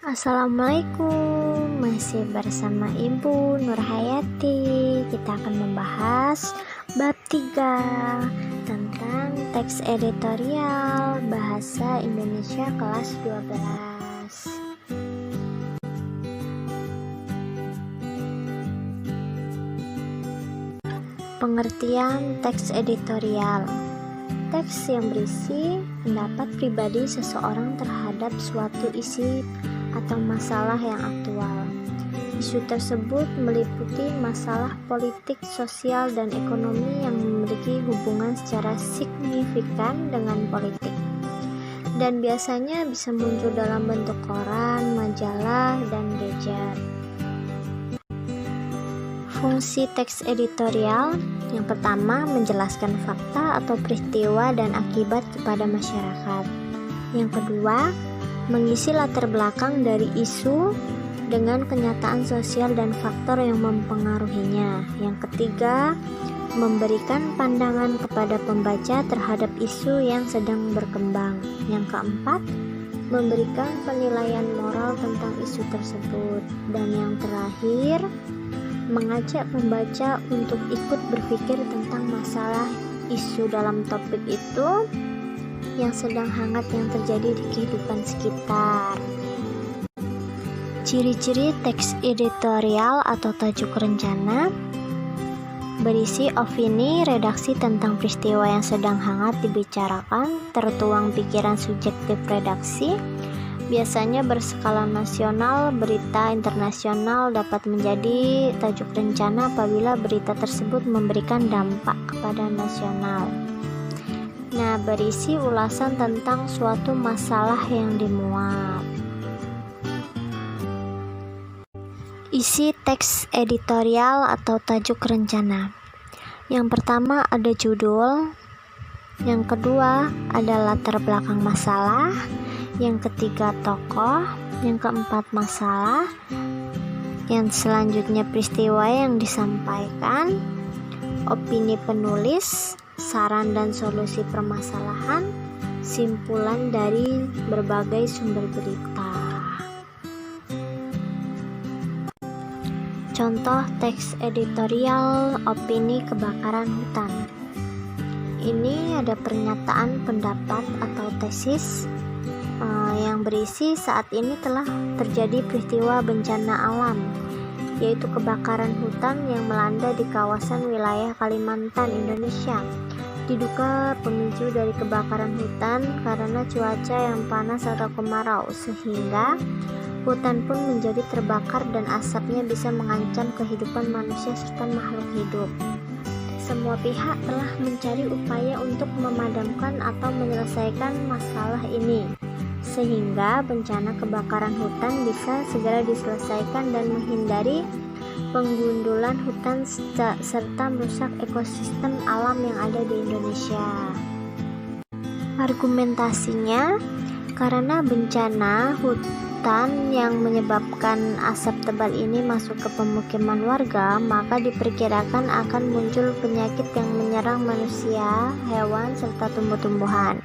Assalamualaikum, masih bersama Ibu Nurhayati. Kita akan membahas bab 3 tentang teks editorial bahasa Indonesia kelas 12. Pengertian teks editorial. Teks yang berisi pendapat pribadi seseorang terhadap suatu isi atau masalah yang aktual. Isu tersebut meliputi masalah politik, sosial, dan ekonomi yang memiliki hubungan secara signifikan dengan politik, dan biasanya bisa muncul dalam bentuk koran, majalah, dan gadget. Fungsi teks editorial yang pertama, menjelaskan fakta atau peristiwa dan akibat kepada masyarakat. Yang kedua, mengisi latar belakang dari isu dengan kenyataan sosial dan faktor yang mempengaruhinya. Yang ketiga, memberikan pandangan kepada pembaca terhadap isu yang sedang berkembang. Yang keempat, memberikan penilaian moral tentang isu tersebut. Dan yang terakhir, mengajak pembaca untuk ikut berpikir tentang masalah isu dalam topik itu yang sedang hangat yang terjadi di kehidupan sekitar. Ciri-ciri teks editorial atau tajuk rencana: berisi opini redaksi tentang peristiwa yang sedang hangat dibicarakan, tertuang pikiran subjektif redaksi, biasanya berskala nasional. Berita internasional dapat menjadi tajuk rencana apabila berita tersebut memberikan dampak kepada nasional. Nah, berisi ulasan tentang suatu masalah yang dimuat. Isi teks editorial atau tajuk rencana. Yang pertama ada judul, yang kedua ada latar belakang masalah, yang ketiga tokoh, yang keempat masalah, yang selanjutnya peristiwa yang disampaikan, opini penulis, saran dan solusi permasalahan, simpulan dari berbagai sumber berita. Contoh teks editorial opini kebakaran hutan. Ini ada pernyataan pendapat atau tesis yang berisi saat ini telah terjadi peristiwa bencana alam, yaitu kebakaran hutan yang melanda di kawasan wilayah Kalimantan, Indonesia. Diduga pemicu dari kebakaran hutan karena cuaca yang panas atau kemarau, sehingga hutan pun menjadi terbakar dan asapnya bisa mengancam kehidupan manusia serta makhluk hidup. Semua pihak telah mencari upaya untuk memadamkan atau menyelesaikan masalah ini, sehingga bencana kebakaran hutan bisa segera diselesaikan dan menghindari penggundulan hutan serta merusak ekosistem alam yang ada di Indonesia. Argumentasinya, karena bencana hutan yang menyebabkan asap tebal ini masuk ke pemukiman warga, maka diperkirakan akan muncul penyakit yang menyerang manusia, hewan, serta tumbuh-tumbuhan.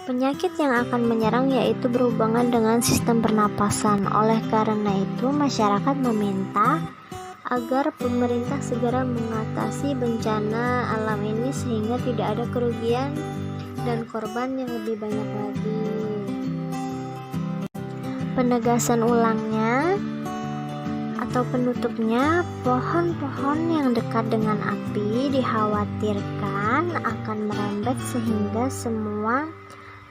Penyakit yang akan menyerang yaitu berhubungan dengan sistem pernapasan. Oleh karena itu, masyarakat meminta agar pemerintah segera mengatasi bencana alam ini sehingga tidak ada kerugian dan korban yang lebih banyak lagi. Penegasan ulangnya atau penutupnya, pohon-pohon yang dekat dengan api dikhawatirkan akan merembet sehingga semua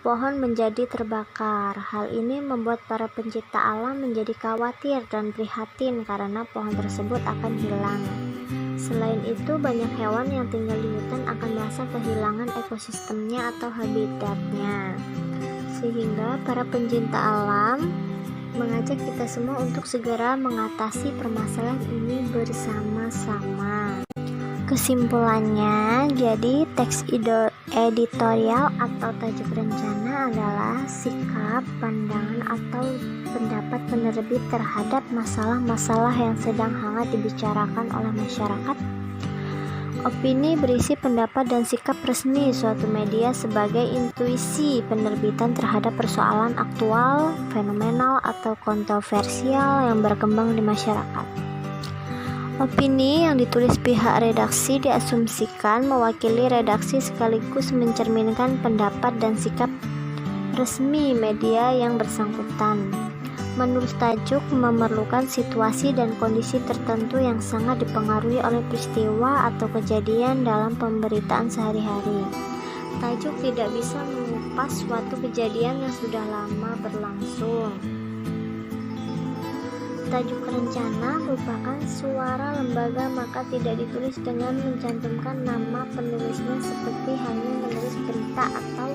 pohon menjadi terbakar. Hal ini membuat para pencipta alam menjadi khawatir dan prihatin karena pohon tersebut akan hilang. Selain itu, banyak hewan yang tinggal di hutan akan merasa kehilangan ekosistemnya atau habitatnya. Sehingga para pencinta alam mengajak kita semua untuk segera mengatasi permasalahan ini bersama-sama. Kesimpulannya, jadi teks editorial atau tajuk rencana adalah sikap, pandangan, atau pendapat penerbit terhadap masalah-masalah yang sedang hangat dibicarakan oleh masyarakat. Opini berisi pendapat dan sikap resmi suatu media sebagai intuisi penerbitan terhadap persoalan aktual, fenomenal, atau kontroversial yang berkembang di masyarakat. Opini yang ditulis pihak redaksi diasumsikan mewakili redaksi sekaligus mencerminkan pendapat dan sikap resmi media yang bersangkutan. Menurut tajuk, memerlukan situasi dan kondisi tertentu yang sangat dipengaruhi oleh peristiwa atau kejadian dalam pemberitaan sehari-hari. Tajuk tidak bisa mengupas suatu kejadian yang sudah lama berlangsung. Tajuk rencana merupakan suara lembaga, maka tidak ditulis dengan mencantumkan nama penulisnya seperti hanya menulis berita atau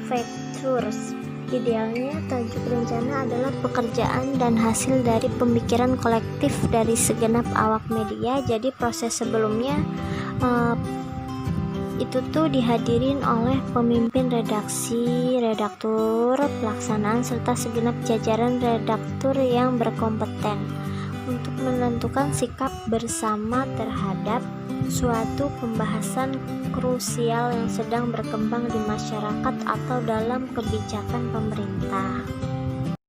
features. Idealnya, tajuk rencana adalah pekerjaan dan hasil dari pemikiran kolektif dari segenap awak media. Jadi proses sebelumnya itu tuh dihadirin oleh pemimpin redaksi, redaktur, pelaksanaan, serta segenap jajaran redaktur yang berkompeten untuk menentukan sikap bersama terhadap suatu pembahasan krusial yang sedang berkembang di masyarakat atau dalam kebijakan pemerintah.